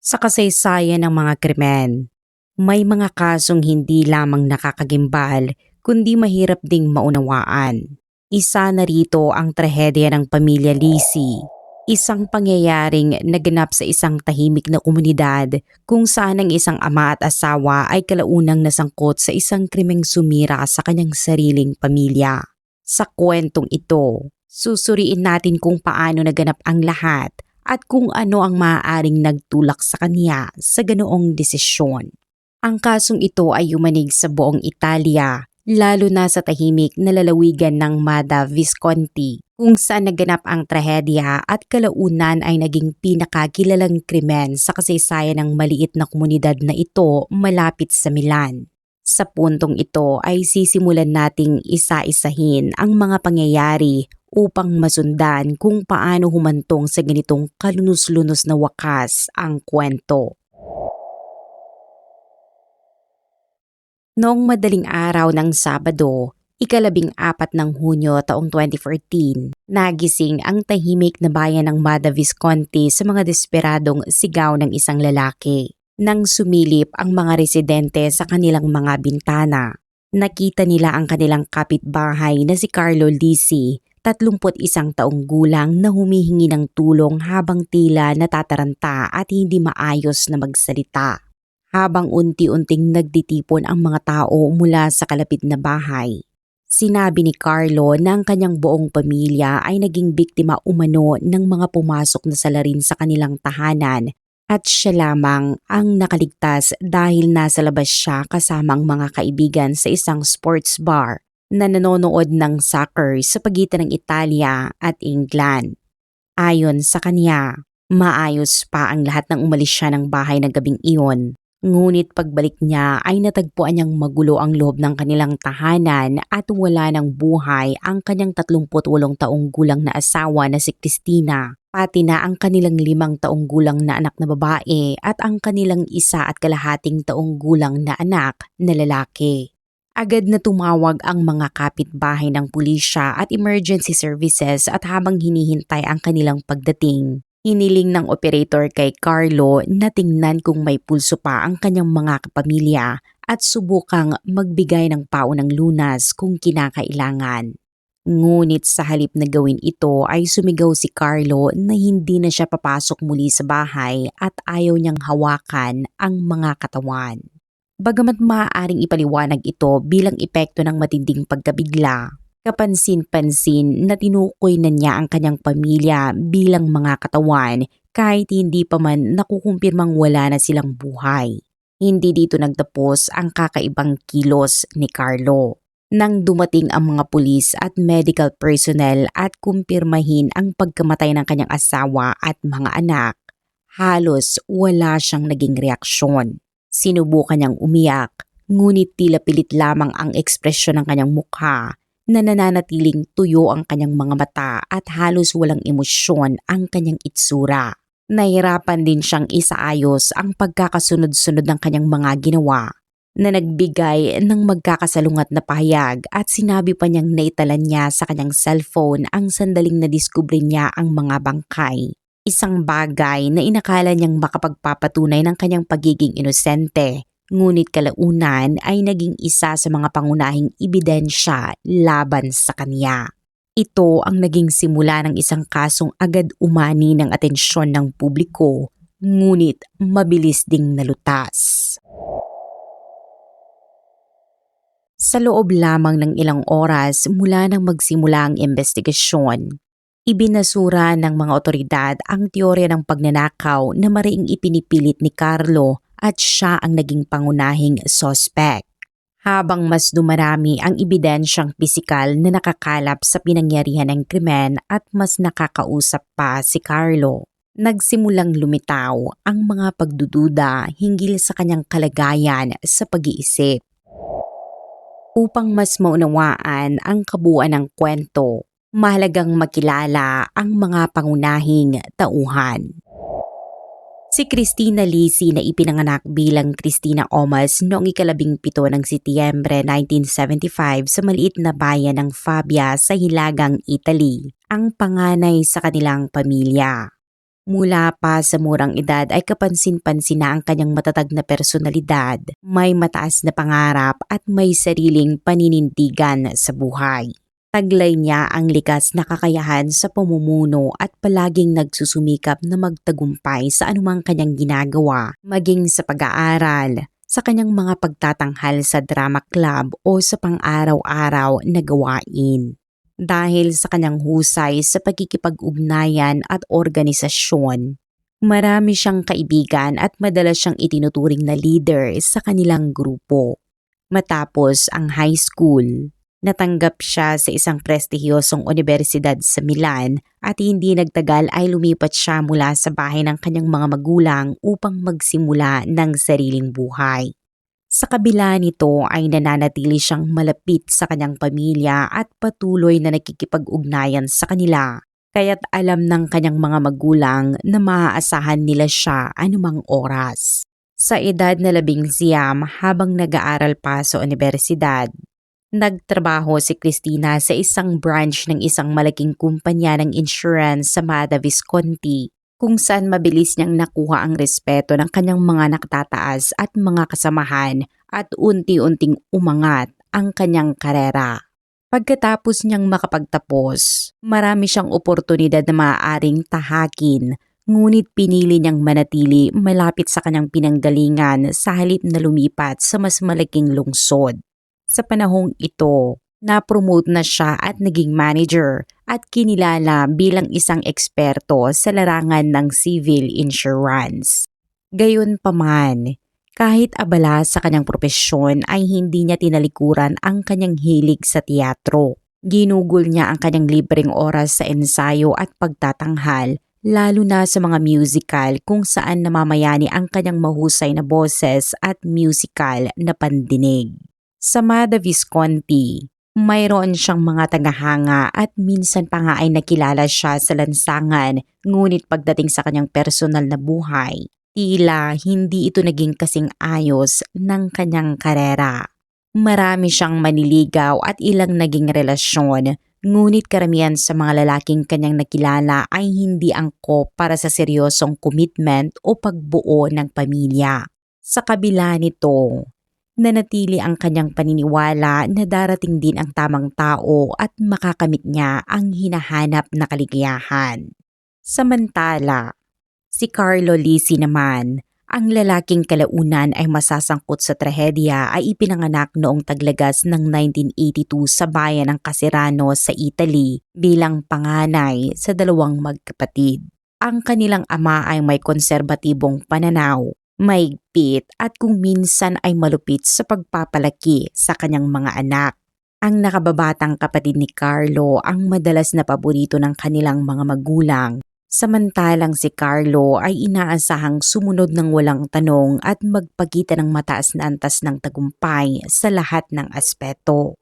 Sa kasaysayan ng mga krimen, may mga kasong hindi lamang nakakagimbal kundi mahirap ding maunawaan. Isa na rito ang trahedya ng pamilya Lisi, isang pangyayaring naganap sa isang tahimik na komunidad kung saan ang isang ama at asawa ay kalaunang nasangkot sa isang krimeng sumira sa kanyang sariling pamilya. Sa kwentong ito, susuriin natin kung paano naganap ang lahat at kung ano ang maaaring nagtulak sa kanya sa ganoong desisyon. Ang kasong ito ay yumanig sa buong Italia, lalo na sa tahimik na lalawigan ng Mada Visconti, kung saan naganap ang trahedya at kalaunan ay naging pinakakilalang krimen sa kasaysayan ng maliit na komunidad na ito malapit sa Milan. Sa puntong ito ay sisimulan nating isa-isahin ang mga pangyayari upang masundan kung paano humantong sa ganitong kalunos-lunos na wakas ang kwento. Noong madaling araw ng Sabado, ika-14 ng Hunyo taong 2014, nagising ang tahimik na bayan ng Mada Visconti sa mga desperadong sigaw ng isang lalaki. Nang sumilip ang mga residente sa kanilang mga bintana, nakita nila ang kanilang kapitbahay na si Carlo Lisi, 31 taong gulang na humihingi ng tulong habang tila natataranta at hindi maayos na magsalita. Habang unti-unting nagtitipon ang mga tao mula sa kalapit na bahay, sinabi ni Carlo na ang kanyang buong pamilya ay naging biktima umano ng mga pumasok na salarin sa kanilang tahanan at siya lamang ang nakaligtas dahil nasa labas siya kasama ang mga kaibigan sa isang sports bar na nanonood ng soccer sa pagitan ng Italia at England. Ayon sa kanya, maayos pa ang lahat nang umalis siya ng bahay ng gabing iyon. Ngunit pagbalik niya ay natagpuan niyang magulo ang loob ng kanilang tahanan at wala ng buhay ang kanyang 38 taong gulang na asawa na si Cristina, pati na ang kanilang 5 taong gulang na anak na babae at ang kanilang 1.5 taong gulang na anak na lalaki. Agad na tumawag ang mga kapitbahay ng pulisya at emergency services at habang hinihintay ang kanilang pagdating, hiniling ng operator kay Carlo na tingnan kung may pulso pa ang kanyang mga kapamilya at subukang magbigay ng paunang lunas kung kinakailangan. Ngunit sa halip na gawin ito ay sumigaw si Carlo na hindi na siya papasok muli sa bahay at ayaw niyang hawakan ang mga katawan. Bagamat maaaring ipaliwanag ito bilang epekto ng matinding pagkabigla, kapansin-pansin na tinukoy na niya ang kanyang pamilya bilang mga katawan kahit hindi pa man nakukumpirmang wala na silang buhay. Hindi dito nagtapos ang kakaibang kilos ni Carlo. Nang dumating ang mga pulis at medical personnel at kumpirmahin ang pagkamatay ng kanyang asawa at mga anak, halos wala siyang naging reaksyon. Sinubukan niyang umiyak, ngunit tila pilit lamang ang ekspresyon ng kanyang mukha na nananatiling tuyo ang kanyang mga mata at halos walang emosyon ang kanyang itsura. Nahirapan din siyang isaayos ang pagkakasunod-sunod ng kanyang mga ginawa na nagbigay ng magkakasalungat na pahayag at sinabi pa niyang naitalan niya sa kanyang cellphone ang sandaling nadiskubre niya ang mga bangkay. Isang bagay na inakala niyang makapagpapatunay ng kanyang pagiging inosente. Ngunit kalaunan ay naging isa sa mga pangunahing ebidensya laban sa kanya. Ito ang naging simula ng isang kasong agad umani ng atensyon ng publiko, ngunit mabilis ding nalutas. Sa loob lamang ng ilang oras mula nang magsimula ang investigasyon, ibinasura ng mga otoridad ang teorya ng pagnanakaw na mariing ipinipilit ni Carlo at siya ang naging pangunahing suspect. Habang mas dumarami ang ebidensyang pisikal na nakakalap sa pinangyarihan ng krimen at mas nakakausap pa si Carlo, nagsimulang lumitaw ang mga pagdududa hinggil sa kanyang kalagayan sa pag-iisip. Upang mas maunawaan ang kabuuan ng kwento, mahalagang makilala ang mga pangunahing tauhan. Si Cristina Lisi na ipinanganak bilang Cristina Omas noong 17 ng Setyembre 1975 sa maliit na bayan ng Fabia sa Hilagang Italy, ang panganay sa kanilang pamilya. Mula pa sa murang edad ay kapansin-pansin na ang kanyang matatag na personalidad, may mataas na pangarap at may sariling paninindigan sa buhay. Taglay niya ang likas na kakayahan sa pamumuno at palaging nagsusumikap na magtagumpay sa anumang kanyang ginagawa, maging sa pag-aaral, sa kanyang mga pagtatanghal sa drama club o sa pang-araw-araw na gawain. Dahil sa kanyang husay sa pagkikipag-ugnayan at organisasyon, marami siyang kaibigan at madalas siyang itinuturing na leader sa kanilang grupo. Matapos ang high school, natanggap siya sa isang prestihiyosong unibersidad sa Milan at hindi nagtagal ay lumipat siya mula sa bahay ng kanyang mga magulang upang magsimula ng sariling buhay. Sa kabila nito ay nananatili siyang malapit sa kanyang pamilya at patuloy na nakikipag-ugnayan sa kanila, kaya't alam ng kanyang mga magulang na maaasahan nila siya anumang oras. Sa edad na 11 habang nag-aaral pa sa unibersidad, nagtrabaho si Cristina sa isang branch ng isang malaking kumpanya ng insurance sa Mada Visconti, kung saan mabilis niyang nakuha ang respeto ng kanyang mga nakatataas at mga kasamahan at unti-unting umangat ang kanyang karera. Pagkatapos niyang makapagtapos, marami siyang oportunidad na maaaring tahakin, ngunit pinili niyang manatili malapit sa kanyang pinanggalingan sa halip na lumipat sa mas malaking lungsod. Sa panahong ito, na-promote na siya at naging manager at kinilala bilang isang eksperto sa larangan ng civil insurance. Gayunpaman, kahit abala sa kanyang propesyon ay hindi niya tinalikuran ang kanyang hilig sa teatro. Ginugol niya ang kanyang libreng oras sa ensayo at pagtatanghal, lalo na sa mga musical kung saan namamayani ang kanyang mahusay na boses at musical na pandinig. Sa Mada Visconti, mayroon siyang mga tagahanga at minsan pa nga ay nakilala siya sa lansangan, ngunit pagdating sa kanyang personal na buhay, tila hindi ito naging kasing ayos ng kanyang karera. Marami siyang maniligaw at ilang naging relasyon, ngunit karamihan sa mga lalaking kanyang nakilala ay hindi angkop para sa seryosong commitment o pagbuo ng pamilya. Sa kabila nito, nanatili ang kanyang paniniwala na darating din ang tamang tao at makakamit niya ang hinahanap na kaligayahan. Samantala, si Carlo Lisi naman, ang lalaking kalaunan ay masasangkot sa trahedya, ay ipinanganak noong taglagas ng 1982 sa bayan ng Caserano sa Italy bilang panganay sa dalawang magkapatid. Ang kanilang ama ay may konserbatibong pananaw, maigpit at kung minsan ay malupit sa pagpapalaki sa kanyang mga anak. Ang nakababatang kapatid ni Carlo ang madalas na paborito ng kanilang mga magulang, samantalang si Carlo ay inaasahang sumunod ng walang tanong at magpakita ng mataas na antas ng tagumpay sa lahat ng aspeto.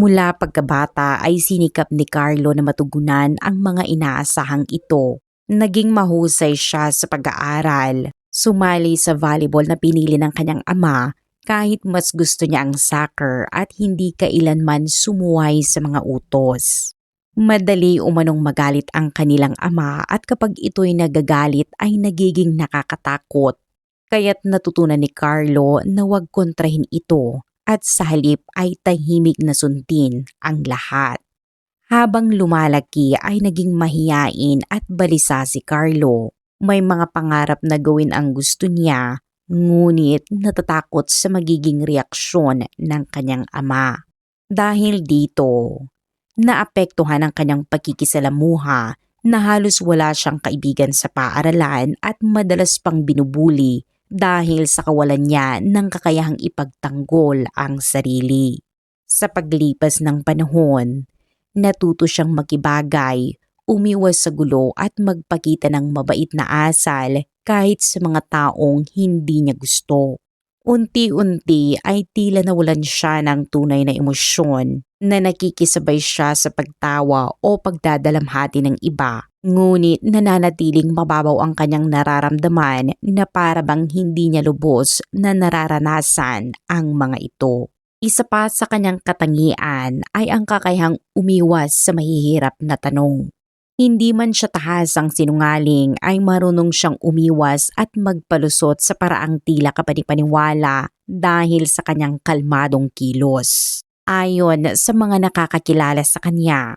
Mula pagkabata ay sinikap ni Carlo na matugunan ang mga inaasahang ito. Naging mahusay siya sa pag-aaral. Sumali sa volleyball na pinili ng kanyang ama kahit mas gusto niya ang soccer at hindi kailanman sumuway sa mga utos. Madali umanong magalit ang kanilang ama at kapag ito'y nagagalit ay nagiging nakakatakot. Kaya't natutunan ni Carlo na huwag kontrahin ito at sa halip ay tahimik na sundin ang lahat. Habang lumalaki ay naging mahiyain at balisa si Carlo. May mga pangarap na gawin ang gusto niya, ngunit natatakot sa magiging reaksyon ng kanyang ama. Dahil dito, naapektuhan ang kanyang pagkikisalamuha na halos wala siyang kaibigan sa paaralan at madalas pang binubuli dahil sa kawalan niya ng kakayahang ipagtanggol ang sarili. Sa paglipas ng panahon, natuto siyang makibagay, umiwas sa gulo at magpakita ng mabait na asal kahit sa mga taong hindi niya gusto. Unti-unti ay tila nawalan siya ng tunay na emosyon na nakikisabay siya sa pagtawa o pagdadalamhati ng iba. Ngunit nananatiling mababaw ang kanyang nararamdaman na parabang hindi niya lubos na nararanasan ang mga ito. Isa pa sa kanyang katangian ay ang kakayahang umiwas sa mahihirap na tanong. Hindi man siya tahasang sinungaling ay marunong siyang umiwas at magpalusot sa paraang tila kapanipaniwala dahil sa kanyang kalmadong kilos. Ayon sa mga nakakakilala sa kanya,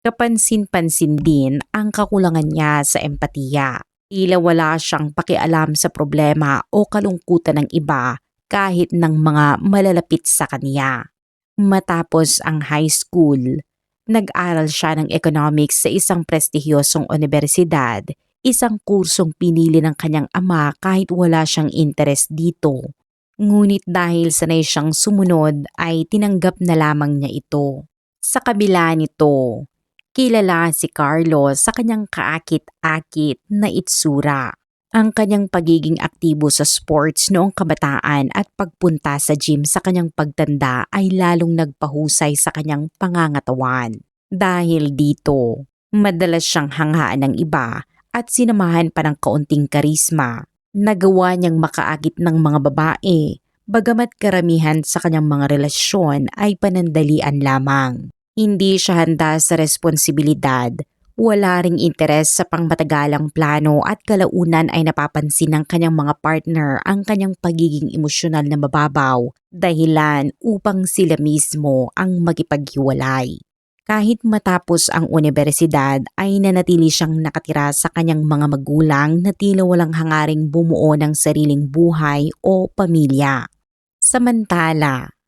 kapansin-pansin din ang kakulangan niya sa empatiya. Tila wala siyang pakialam sa problema o kalungkutan ng iba kahit ng mga malalapit sa kanya. Matapos ang high school, nag-aral siya ng economics sa isang prestihiyosong universidad, isang kursong pinili ng kanyang ama kahit wala siyang interest dito. Ngunit dahil sanay siyang sumunod ay tinanggap na lamang niya ito. Sa kabila nito, kilala si Carlo sa kanyang kaakit-akit na itsura. Ang kanyang pagiging aktibo sa sports noong kabataan at pagpunta sa gym sa kanyang pagtanda ay lalong nagpahusay sa kanyang pangangatawan. Dahil dito, madalas siyang hanghaan ng iba at sinamahan pa ng kaunting karisma. Nagawa niyang makaakit ng mga babae, bagamat karamihan sa kanyang mga relasyon ay panandalian lamang. Hindi siya handa sa responsibilidad. Wala ring interes sa pangmatagalang plano at kalaunan ay napapansin ng kanyang mga partner ang kanyang pagiging emosyonal na mababaw, dahilan upang sila mismo ang magipaghiwalay. Kahit matapos ang universidad ay nanatili siyang nakatira sa kanyang mga magulang na tila walang hangaring bumuo ng sariling buhay o pamilya. Samantala,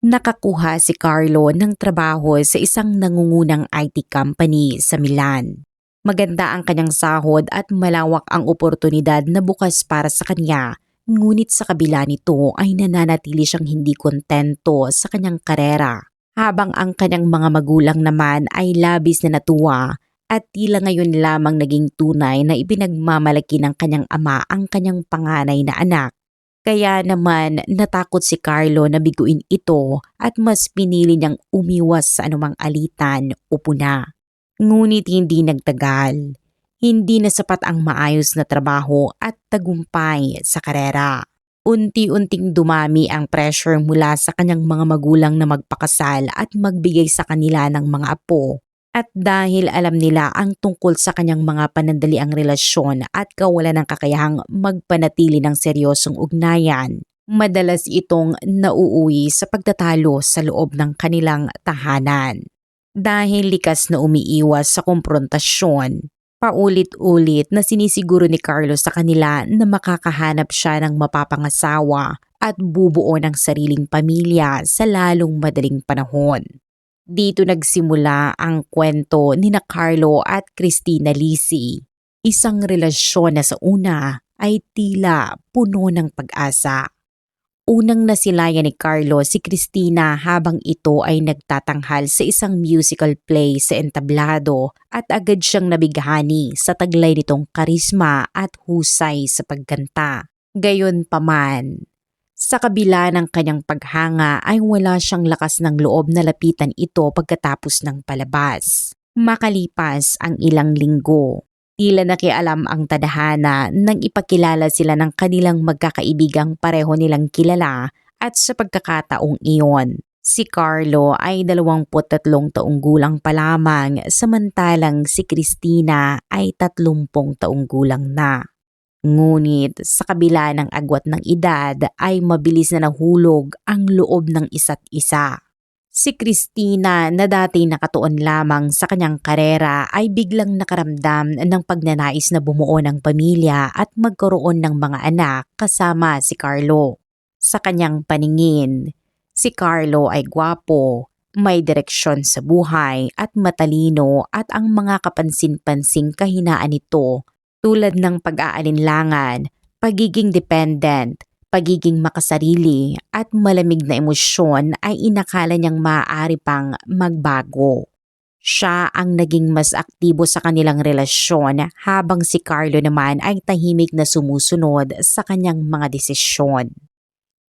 nakakuha si Carlo ng trabaho sa isang nangungunang IT company sa Milan. Maganda ang kanyang sahod at malawak ang oportunidad na bukas para sa kanya, ngunit sa kabila nito ay nananatili siyang hindi kontento sa kanyang karera. Habang ang kanyang mga magulang naman ay labis na natuwa at tila ngayon lamang naging tunay na ipinagmamalaki ng kanyang ama ang kanyang panganay na anak. Kaya naman natakot si Carlo na biguin ito at mas pinili niyang umiwas sa anumang alitan o puna. Ngunit hindi nagtagal. Hindi na sapat ang maayos na trabaho at tagumpay sa karera. Unti-unting dumami ang pressure mula sa kanyang mga magulang na magpakasal at magbigay sa kanila ng mga apo. At dahil alam nila ang tungkol sa kanyang mga panandaliang relasyon at kawalan ng kakayahang magpanatili ng seryosong ugnayan, madalas itong nauuwi sa pagtatalo sa loob ng kanilang tahanan. Dahil likas na umiiwas sa komprontasyon, paulit-ulit na sinisiguro ni Carlos sa kanila na makakahanap siya ng mapapangasawa at bubuo ng sariling pamilya sa lalong madaling panahon. Dito nagsimula ang kwento ni Carlo at Christina Lisi, isang relasyon na sa una ay tila puno ng pag-asa. Unang nasilayan ni Carlo si Christina habang ito ay nagtatanghal sa isang musical play sa entablado at agad siyang nabighani sa taglay nitong karisma at husay sa pagkanta. Gayunpaman, sa kabila ng kanyang paghanga ay wala siyang lakas ng loob na lapitan ito pagkatapos ng palabas. Makalipas ang ilang linggo, tila nakialam ang tadhana nang ipakilala sila ng kanilang magkakaibigang pareho nilang kilala at sa pagkakataong iyon, si Carlo ay 23 taong gulang pa lamang samantalang si Christina ay 30 taong gulang na. Ngunit sa kabila ng agwat ng edad ay mabilis na nahulog ang loob ng isa't isa. Si Christina na dati nakatuon lamang sa kanyang karera ay biglang nakaramdam ng pagnanais na bumuo ng pamilya at magkaroon ng mga anak kasama si Carlo. Sa kanyang paningin, si Carlo ay gwapo, may direksyon sa buhay at matalino at ang mga kapansin-pansing kahinaan nito tulad ng pag-aalinlangan, pagiging dependent, pagiging makasarili at malamig na emosyon ay inakala niyang maaari pang magbago. Siya ang naging mas aktibo sa kanilang relasyon habang si Carlo naman ay tahimik na sumusunod sa kanyang mga desisyon.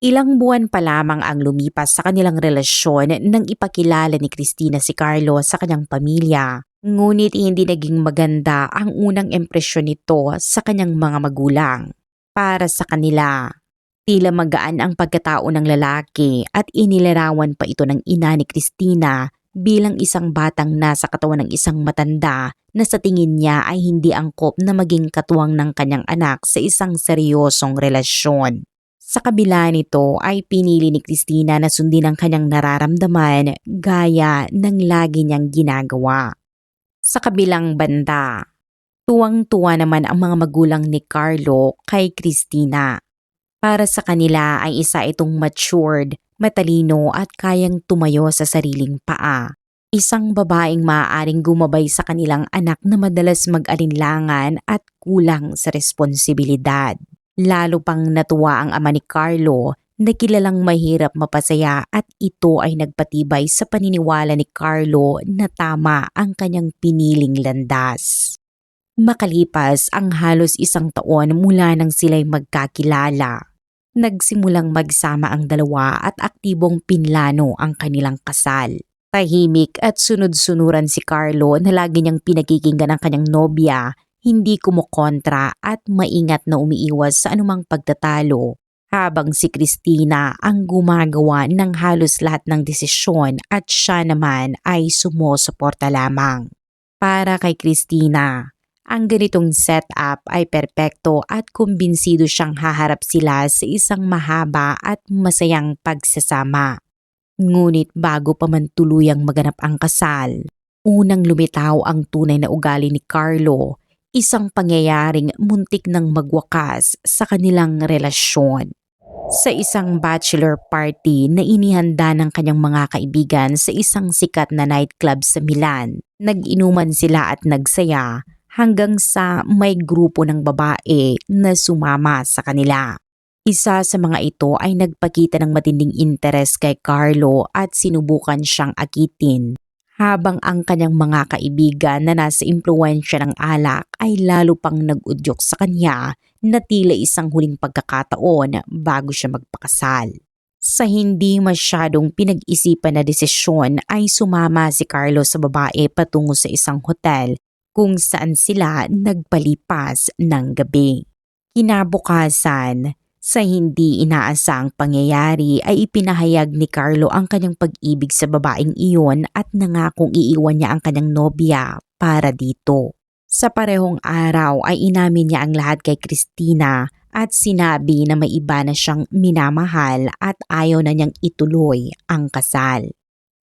Ilang buwan pa lamang ang lumipas sa kanilang relasyon nang ipakilala ni Christina si Carlo sa kanyang pamilya. Ngunit hindi naging maganda ang unang impresyon nito sa kanyang mga magulang. Para sa kanila, tila magaan ang pagkatao ng lalaki at inilarawan pa ito ng ina ni Christina bilang isang batang nasa katawan ng isang matanda na sa tingin niya ay hindi angkop na maging katuwang ng kanyang anak sa isang seryosong relasyon. Sa kabila nito ay pinili ni Christina na sundin ang kanyang nararamdaman gaya ng lagi niyang ginagawa. Sa kabilang banda, tuwang-tuwa naman ang mga magulang ni Carlo kay Christina. Para sa kanila ay isa itong matured, matalino at kayang tumayo sa sariling paa. Isang babaeng maaaring gumabay sa kanilang anak na madalas mag-alinlangan at kulang sa responsibilidad. Lalo pang natuwa ang ama ni Carlo na kilalang mahirap mapasaya at ito ay nagpatibay sa paniniwala ni Carlo na tama ang kanyang piniling landas. Makalipas ang halos isang taon mula nang sila'y magkakilala, nagsimulang magsama ang dalawa at aktibong pinlano ang kanilang kasal. Tahimik at sunod-sunuran si Carlo na lagi niyang pinakikinggan ang kanyang nobya, hindi kumukontra at maingat na umiiwas sa anumang pagtatalo, habang si Christina ang gumagawa ng halos lahat ng desisyon at siya naman ay sumusuporta lamang. Para kay Christina, ang ganitong setup ay perpekto at kumbinsido siyang haharap sila sa isang mahaba at masayang pagsasama. Ngunit bago pa man tuluyang maganap ang kasal, unang lumitaw ang tunay na ugali ni Carlo, isang pangyayaring muntik nang magwakas sa kanilang relasyon. Sa isang bachelor party na inihanda ng kanyang mga kaibigan sa isang sikat na nightclub sa Milan, nag-inuman sila at nagsaya hanggang sa may grupo ng babae na sumama sa kanila. Isa sa mga ito ay nagpakita ng matinding interes kay Carlo at sinubukan siyang akitin, habang ang kanyang mga kaibigan na nasa impluwensya ng alak ay lalo pang nag-udyok sa kanya na tila isang huling pagkakataon bago siya magpakasal. Sa hindi masyadong pinag-isipan na desisyon ay sumama si Carlo sa babae patungo sa isang hotel kung saan sila nagpalipas ng gabi. Kinabukasan, sa hindi inaasang pangyayari ay ipinahayag ni Carlo ang kanyang pag-ibig sa babaeng iyon at nangakong iiwan niya ang kanyang nobya para dito. Sa parehong araw ay inamin niya ang lahat kay Christina at sinabi na may iba na siyang minamahal at ayaw na niyang ituloy ang kasal.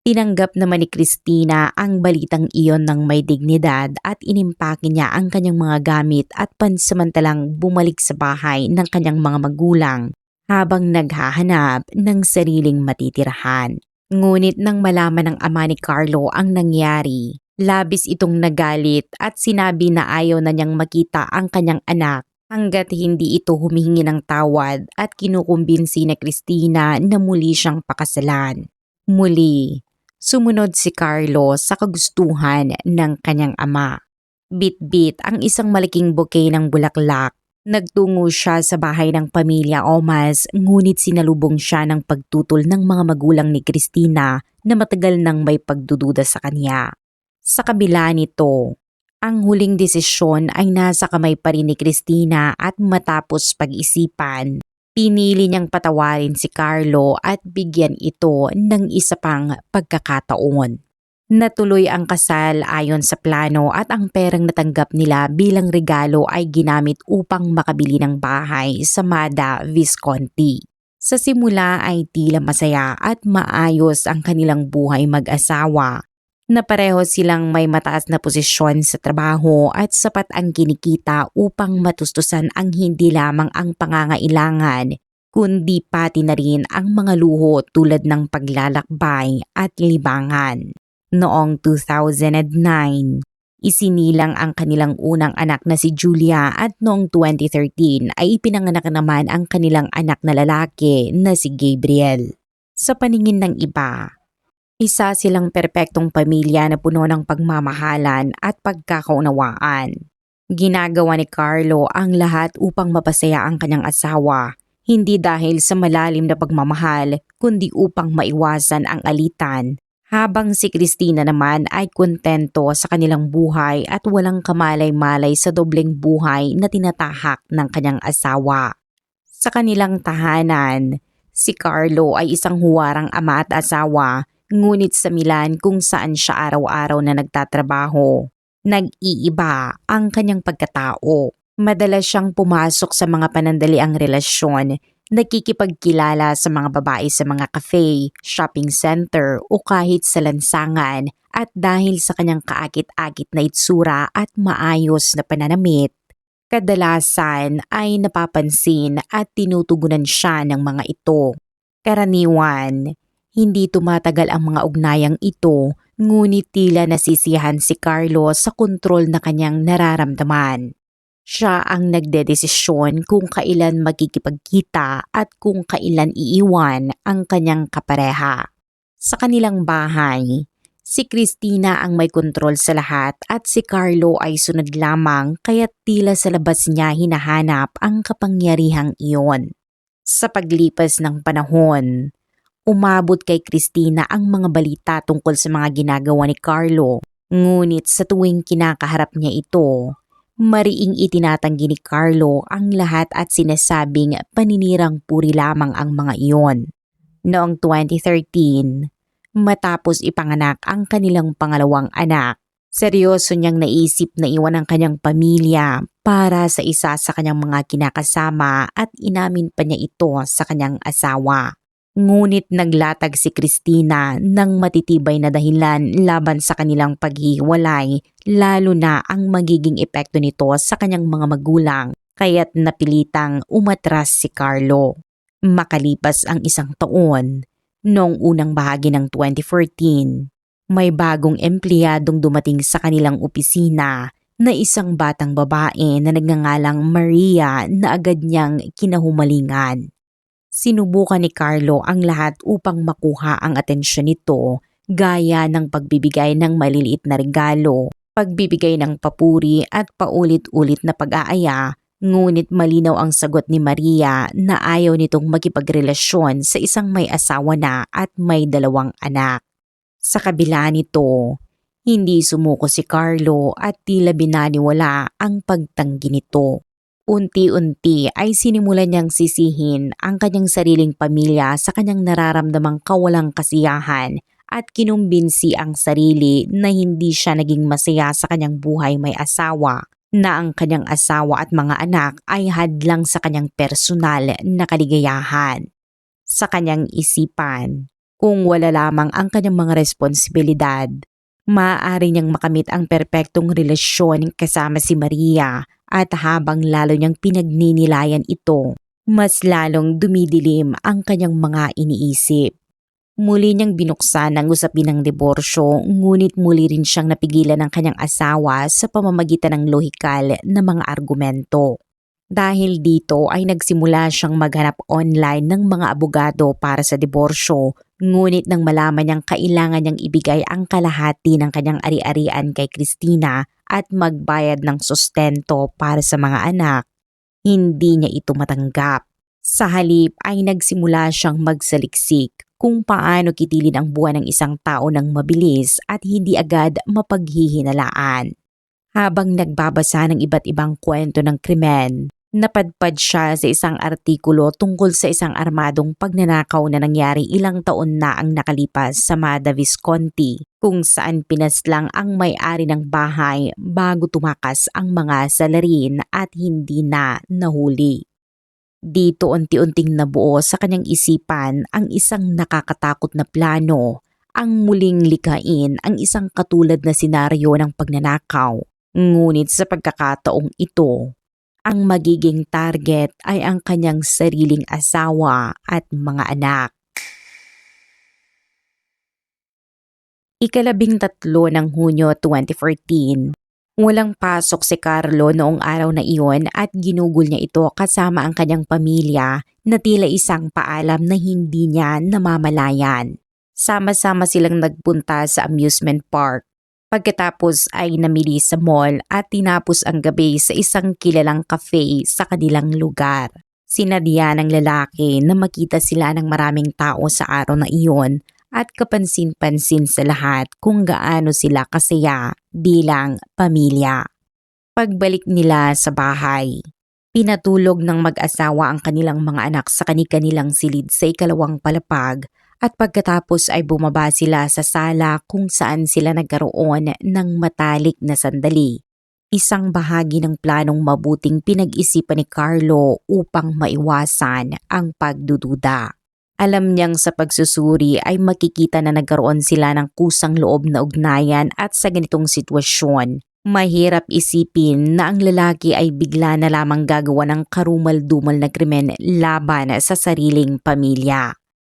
Tinanggap naman ni Christina ang balitang iyon ng may dignidad at inimpake niya ang kanyang mga gamit at pansamantalang bumalik sa bahay ng kanyang mga magulang habang naghahanap ng sariling matitirahan. Ngunit nang malaman ng ama ni Carlo ang nangyari, labis itong nagalit at sinabi na ayaw na niyang makita ang kanyang anak hanggat hindi ito humihingi ng tawad at kinukumbinsi na Christina na muli siyang pakasalan. Muli, sumunod si Carlo sa kagustuhan ng kanyang ama. Bit-bit ang isang malaking bouquet ng bulaklak. Nagtungo siya sa bahay ng pamilya Omas, ngunit sinalubong siya ng pagtutol ng mga magulang ni Christina na matagal nang may pagdududa sa kanya. Sa kabila nito, ang huling desisyon ay nasa kamay pa rin ni Christina at matapos pag-isipan, pinili niyang patawarin si Carlo at bigyan ito ng isa pang pagkakataon. Natuloy ang kasal ayon sa plano at ang perang natanggap nila bilang regalo ay ginamit upang makabili ng bahay sa Mada Visconti. Sa simula ay tila masaya at maayos ang kanilang buhay mag-asawa, na pareho silang may mataas na posisyon sa trabaho at sapat ang kinikita upang matustusan ang hindi lamang ang pangangailangan, kundi pati na rin ang mga luho tulad ng paglalakbay at libangan. Noong 2009, isinilang ang kanilang unang anak na si Julia at noong 2013 ay ipinanganak naman ang kanilang anak na lalaki na si Gabriel. Sa paningin ng iba, isa silang perpektong pamilya na puno ng pagmamahalan at pagkakaunawaan. Ginagawa ni Carlo ang lahat upang mapasaya ang kanyang asawa, hindi dahil sa malalim na pagmamahal kundi upang maiwasan ang alitan, habang si Christina naman ay kontento sa kanilang buhay at walang kamalay-malay sa dobleng buhay na tinatahak ng kanyang asawa. Sa kanilang tahanan, si Carlo ay isang huwarang ama at asawa, Ngunit sa Milan kung saan siya araw-araw na nagtatrabaho, nag-iiba ang kanyang pagkatao. Madalas siyang pumasok sa mga panandaliang relasyon, nakikipagkilala sa mga babae sa mga cafe, shopping center o kahit sa lansangan, at dahil sa kanyang kaakit-akit na itsura at maayos na pananamit, kadalasan ay napapansin at tinutugunan siya ng mga ito. Karaniwan, hindi tumatagal ang mga ugnayang ito, ngunit tila nasisiyahan si Carlo sa kontrol na kanyang nararamdaman. Siya ang nagdedesisyon kung kailan magkikipagkita at kung kailan iiwan ang kanyang kapareha. Sa kanilang bahay, si Christina ang may kontrol sa lahat at si Carlo ay sunod lamang, kaya't tila sa labas niya hinahanap ang kapangyarihang iyon. Sa paglipas ng panahon, umabot kay Christina ang mga balita tungkol sa mga ginagawa ni Carlo. Ngunit sa tuwing kinakaharap niya ito, mariing itinatanggi ni Carlo ang lahat at sinasabing paninirang puri lamang ang mga iyon. Noong 2013, matapos ipanganak ang kanilang pangalawang anak, seryoso niyang naisip na iwan ang kanyang pamilya para sa isa sa kanyang mga kinakasama at inamin pa niya ito sa kanyang asawa. Ngunit naglatag si Christina ng matitibay na dahilan laban sa kanilang paghihiwalay, lalo na ang magiging epekto nito sa kanyang mga magulang, kaya't napilitang umatras si Carlo. Makalipas ang isang taon, noong unang bahagi ng 2014, may bagong empleyadong dumating sa kanilang opisina na isang batang babae na nagngangalang Maria na agad niyang kinahumalingan. Sinubukan ni Carlo ang lahat upang makuha ang atensyon nito, gaya ng pagbibigay ng maliliit na regalo, pagbibigay ng papuri at paulit-ulit na pag-aaya, ngunit malinaw ang sagot ni Maria na ayaw nitong makipagrelasyon sa isang may asawa na at may 2 anak. Sa kabila nito, hindi sumuko si Carlo at tila binaliwala ang pagtanggi nito. Unti-unti ay sinimulan niyang sisihin ang kanyang sariling pamilya sa kanyang nararamdamang kawalang kasiyahan at kinumbinsi ang sarili na hindi siya naging masaya sa kanyang buhay may asawa, na ang kanyang asawa at mga anak ay hadlang sa kanyang personal na kaligayahan. Sa kanyang isipan, kung wala lamang ang kanyang mga responsibilidad, maaari niyang makamit ang perpektong relasyon kasama si Maria. At habang lalo niyang pinagninilayan ito, mas lalong dumidilim ang kanyang mga iniisip. Muli niyang binuksan ang usapin ng diborsyo, ngunit muli rin siyang napigilan ng kanyang asawa sa pamamagitan ng lohikal na mga argumento. Dahil dito ay nagsimula siyang maghanap online ng mga abogado para sa diborsyo, ngunit nang malaman niyang kailangan niyang ibigay ang kalahati ng kanyang ari-arian kay Christina at magbayad ng sustento para sa mga anak, hindi niya ito matanggap. Sa halip ay nagsimula siyang magsaliksik kung paano kitilin ang buwan ng isang tao ng mabilis at hindi agad mapaghihinalaan. Habang nagbabasa ng iba't ibang kwento ng krimen, napadpad siya sa isang artikulo tungkol sa isang armadong pagnanakaw na nangyari ilang taon na ang nakalipas sa Mada, Visconti, kung saan pinaslang ang may-ari ng bahay bago tumakas ang mga salarin at hindi na nahuli. Dito unti-unting nabuo sa kanyang isipan ang isang nakakatakot na plano, ang muling likhain ang isang katulad na senaryo ng pagnanakaw. Ngunit sa pagkakataong ito, ang magiging target ay ang kanyang sariling asawa at mga anak. 13 ng Hunyo 2014. Walang pasok si Carlo noong araw na iyon at ginugol niya ito kasama ang kanyang pamilya na tila isang paalam na hindi niya namamalayan. Sama-sama silang nagpunta sa amusement park. Pagkatapos ay namili sa mall at tinapos ang gabi sa isang kilalang cafe sa kanilang lugar. Sinadya ng lalaki na makita sila ng maraming tao sa araw na iyon at kapansin-pansin sa lahat kung gaano sila kasaya bilang pamilya. Pagbalik nila sa bahay, pinatulog ng mag-asawa ang kanilang mga anak sa kani-kanilang silid sa ikalawang palapag At pagkatapos ay bumaba sila sa sala kung saan sila nagkaroon ng matalik na sandali. Isang bahagi ng planong mabuting pinag-isipan ni Carlo upang maiwasan ang pagdududa. Alam niyang sa pagsusuri ay makikita na nagkaroon sila ng kusang loob na ugnayan at sa ganitong sitwasyon, mahirap isipin na ang lalaki ay bigla na lamang gagawa ng karumal-dumal na krimen laban sa sariling pamilya.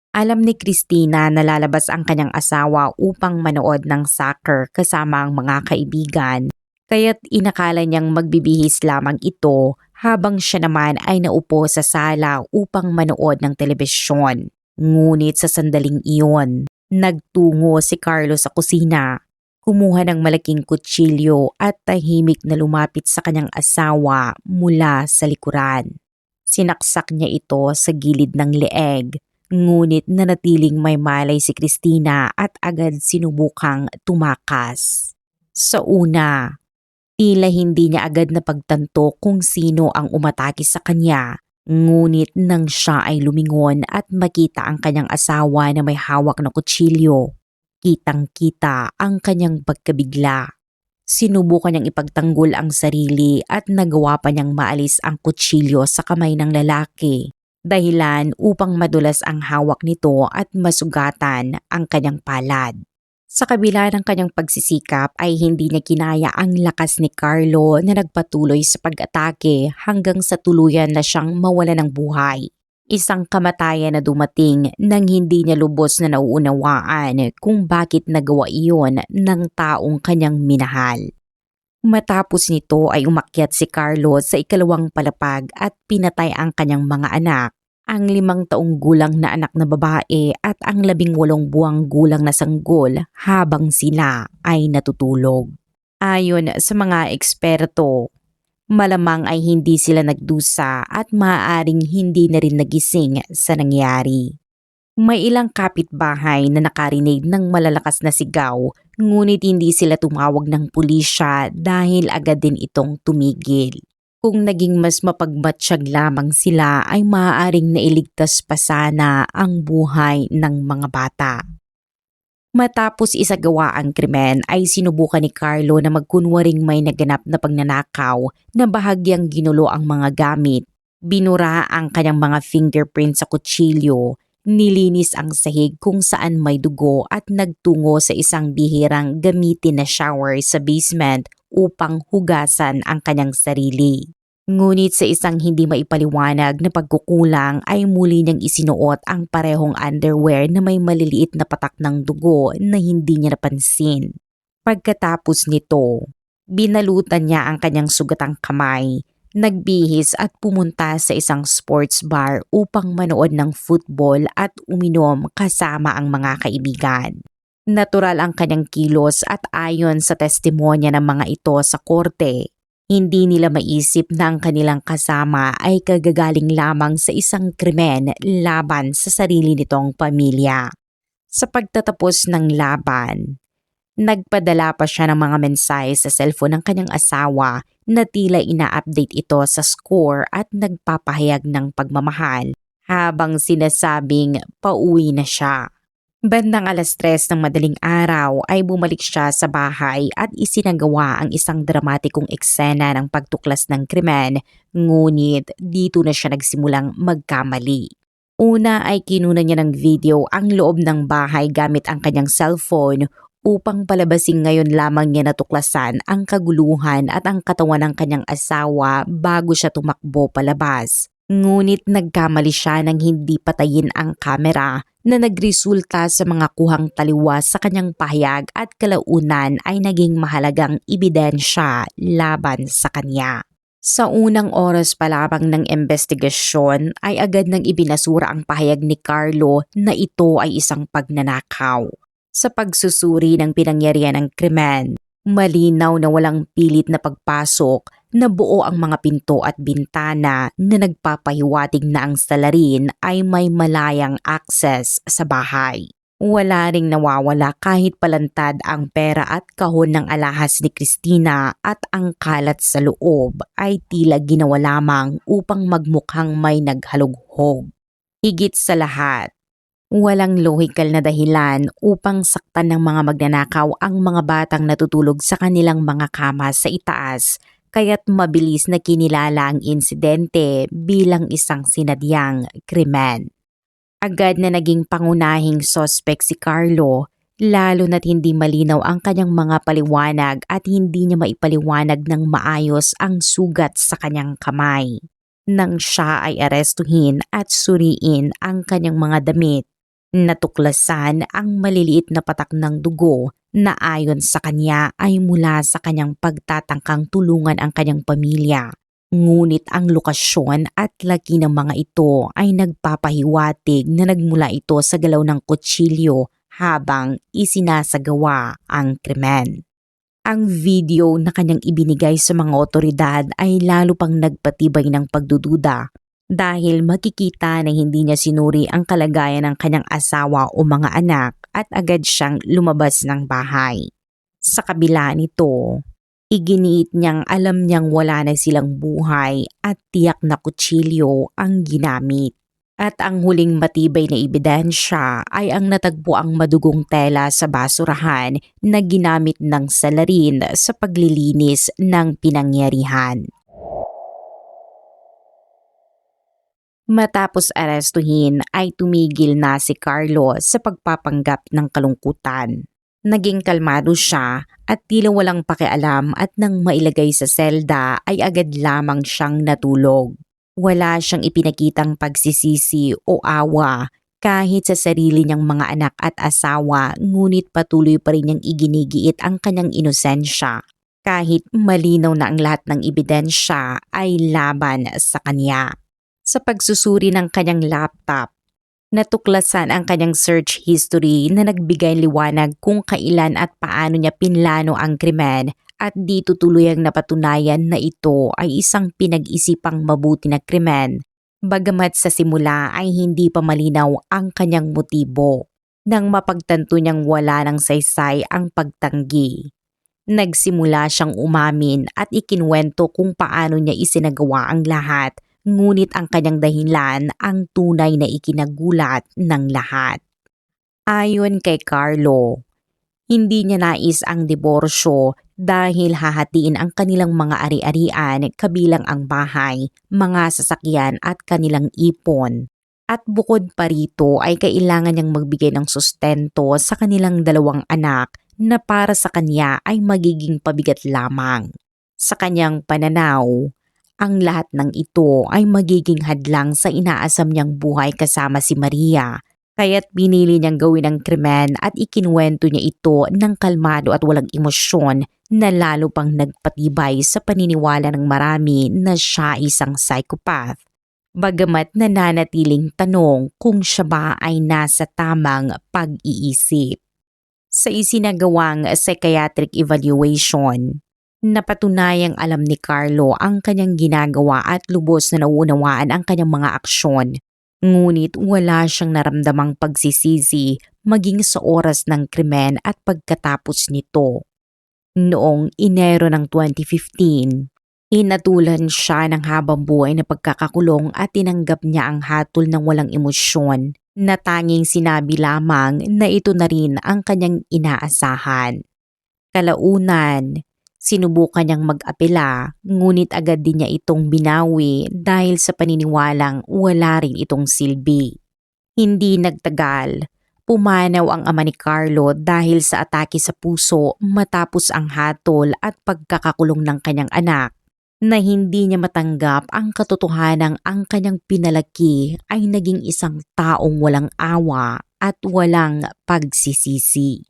Alam ni Christina na lalabas ang kanyang asawa upang manood ng soccer kasama ang mga kaibigan, kaya't inakala niyang magbibihis lamang ito habang siya naman ay naupo sa sala upang manood ng telebisyon. Ngunit sa sandaling iyon, nagtungo si Carlo sa kusina. Kumuha ng malaking kutsilyo at tahimik na lumapit sa kanyang asawa mula sa likuran. Sinaksak niya ito sa gilid ng leeg. Ngunit nanatiling may malay si Christina at agad sinubukang tumakas. Sa una, tila hindi niya agad napagtanto kung sino ang umatake sa kanya. Ngunit nang siya ay lumingon at makita ang kanyang asawa na may hawak na kutsilyo, kitang-kita ang kanyang pagkabigla. Sinubukan niyang ipagtanggol ang sarili at nagawa pa niyang maalis ang kutsilyo sa kamay ng lalaki. Dahilan upang madulas ang hawak nito at masugatan ang kanyang palad. Sa kabila ng kanyang pagsisikap ay hindi niya kinaya ang lakas ni Carlo na nagpatuloy sa pag-atake hanggang sa tuluyan na siyang mawala ng buhay. Isang kamatayan na dumating nang hindi niya lubos na nauunawaan kung bakit nagawa iyon ng taong kanyang minahal. Matapos nito ay umakyat si Carlo sa ikalawang palapag at pinatay ang kanyang mga anak, ang 5 taong gulang na anak na babae at ang 18 buwang gulang na sanggol habang sila ay natutulog. Ayon sa mga eksperto, malamang ay hindi sila nagdusa at maaaring hindi na rin nagising sa nangyari. May ilang kapitbahay na nakarinig ng malalakas na sigaw, ngunit hindi sila tumawag ng pulisya dahil agad din itong tumigil. Kung naging mas mapagmatsyag lamang sila ay maaaring nailigtas pa sana ang buhay ng mga bata. Matapos isagawa ang krimen ay sinubukan ni Carlo na magkunwaring may naganap na pagnanakaw na bahagyang ginulo ang mga gamit. Binura ang kanyang mga fingerprint sa kutsilyo. Nilinis ang sahig kung saan may dugo at nagtungo sa isang bihirang gamitin na shower sa basement upang hugasan ang kanyang sarili. Ngunit sa isang hindi maipaliwanag na pagkukulang ay muli niyang isinuot ang parehong underwear na may maliliit na patak ng dugo na hindi niya napansin. Pagkatapos nito, binalutan niya ang kanyang sugatang kamay. Nagbihis at pumunta sa isang sports bar upang manood ng football at uminom kasama ang mga kaibigan. Natural ang kanyang kilos at ayon sa testimonya ng mga ito sa korte, hindi nila maisip na ang kanilang kasama ay kagagaling lamang sa isang krimen laban sa sarili nitong pamilya. Sa pagtatapos ng laban, nagpadala pa siya ng mga mensahe sa cellphone ng kanyang asawa na tila ina-update ito sa score at nagpapahayag ng pagmamahal habang sinasabing pauwi na siya. Bandang 3:00 ng madaling araw ay bumalik siya sa bahay at isinagawa ang isang dramatikong eksena ng pagtuklas ng krimen, ngunit dito na siya nagsimulang magkamali. Una ay kinuna niya ng video ang loob ng bahay gamit ang kanyang cellphone upang palabasing ngayon lamang niya natuklasan ang kaguluhan at ang katawan ng kanyang asawa bago siya tumakbo palabas. Ngunit nagkamali siya nang hindi patayin ang kamera na nagresulta sa mga kuhang taliwas sa kanyang pahayag at kalaunan ay naging mahalagang ebidensya laban sa kanya. Sa unang oras pa lamang ng investigasyon ay agad nang ibinasura ang pahayag ni Carlo na ito ay isang pagnanakaw. Sa pagsusuri ng pinangyarihan ng krimen, malinaw na walang pilit na pagpasok na buo ang mga pinto at bintana na nagpapahiwatig na ang salarin ay may malayang access sa bahay. Wala ring nawawala kahit palantad ang pera at kahon ng alahas ni Christina at ang kalat sa loob ay tila ginawa lamang upang magmukhang may naghalughog. Higit sa lahat, Walang lohikal na dahilan upang saktan ng mga magnanakaw ang mga batang natutulog sa kanilang mga kama sa itaas, kaya't mabilis na kinilala ang insidente bilang isang sinadyang krimen. Agad na naging pangunahing sospek si Carlo, lalo na't hindi malinaw ang kanyang mga paliwanag at hindi niya maipaliwanag ng maayos ang sugat sa kanyang kamay. Nang siya ay arestuhin at suriin ang kanyang mga damit, natuklasan ang maliliit na patak ng dugo na ayon sa kanya ay mula sa kanyang pagtatangkang tulungan ang kanyang pamilya. Ngunit ang lokasyon at laki ng mga ito ay nagpapahiwatig na nagmula ito sa galaw ng kutsilyo habang isinasagawa ang krimen. Ang video na kanyang ibinigay sa mga otoridad ay lalo pang nagpatibay ng pagdududa dahil makikita na hindi niya sinuri ang kalagayan ng kanyang asawa o mga anak at agad siyang lumabas ng bahay. Sa kabila nito, iginiit niyang alam niyang wala na silang buhay at tiyak na kutsilyo ang ginamit. At ang huling matibay na ebidensya ay ang natagpuang madugong tela sa basurahan na ginamit ng salarin sa paglilinis ng pinangyarihan. Matapos arestuhin ay tumigil na si Carlo sa pagpapanggap ng kalungkutan. Naging kalmado siya at tila walang pakialam at nang mailagay sa selda ay agad lamang siyang natulog. Wala siyang ipinakitang pagsisisi o awa kahit sa sarili niyang mga anak at asawa, ngunit patuloy pa rin niyang iginigiit ang kanyang inosensya kahit malinaw na ang lahat ng ebidensya ay laban sa kanya. Sa pagsusuri ng kanyang laptop, natuklasan ang kanyang search history na nagbigay liwanag kung kailan at paano niya pinlano ang krimen at dito tuluyang napatunayan na ito ay isang pinag-isipang mabuti na krimen. Bagamat sa simula ay hindi pa malinaw ang kanyang motibo. Nang mapagtanto niyang wala ng saysay ang pagtanggi, nagsimula siyang umamin at ikinwento kung paano niya isinagawa ang lahat. Ngunit ang kanyang dahilan ang tunay na ikinagulat ng lahat. Ayon kay Carlo, hindi niya nais ang diborsyo dahil hahatiin ang kanilang mga ari-arian kabilang ang bahay, mga sasakyan at kanilang ipon. At bukod pa rito ay kailangan niyang magbigay ng sustento sa kanilang dalawang anak na para sa kanya ay magiging pabigat lamang. Sa kanyang pananaw, ang lahat ng ito ay magiging hadlang sa inaasam niyang buhay kasama si Maria, kaya't pinili niyang gawin ang krimen at ikinuwento niya ito ng kalmado at walang emosyon na lalo pang nagpatibay sa paniniwala ng marami na siya isang psychopath. Bagamat nananatiling tanong kung siya ba ay nasa tamang pag-iisip. Sa isinagawang psychiatric evaluation, napatunayang alam ni Carlo ang kanyang ginagawa at lubos na nauunawaan ang kanyang mga aksyon. Ngunit wala siyang naramdamang pagsisisi maging sa oras ng krimen at pagkatapos nito. Noong Enero ng 2015, inatulan siya ng habang buhay na pagkakakulong at tinanggap niya ang hatol ng walang emosyon na tanging sinabi lamang na ito na rin ang kanyang inaasahan. Kalaunan, sinubukan niyang mag-apela, ngunit agad din niya itong binawi dahil sa paniniwalang wala rin itong silbi. Hindi nagtagal, pumanaw ang ama ni Carlo dahil sa atake sa puso matapos ang hatol at pagkakakulong ng kanyang anak, na hindi niya matanggap ang katotohanang ang kanyang pinalaki ay naging isang taong walang awa at walang pagsisisi.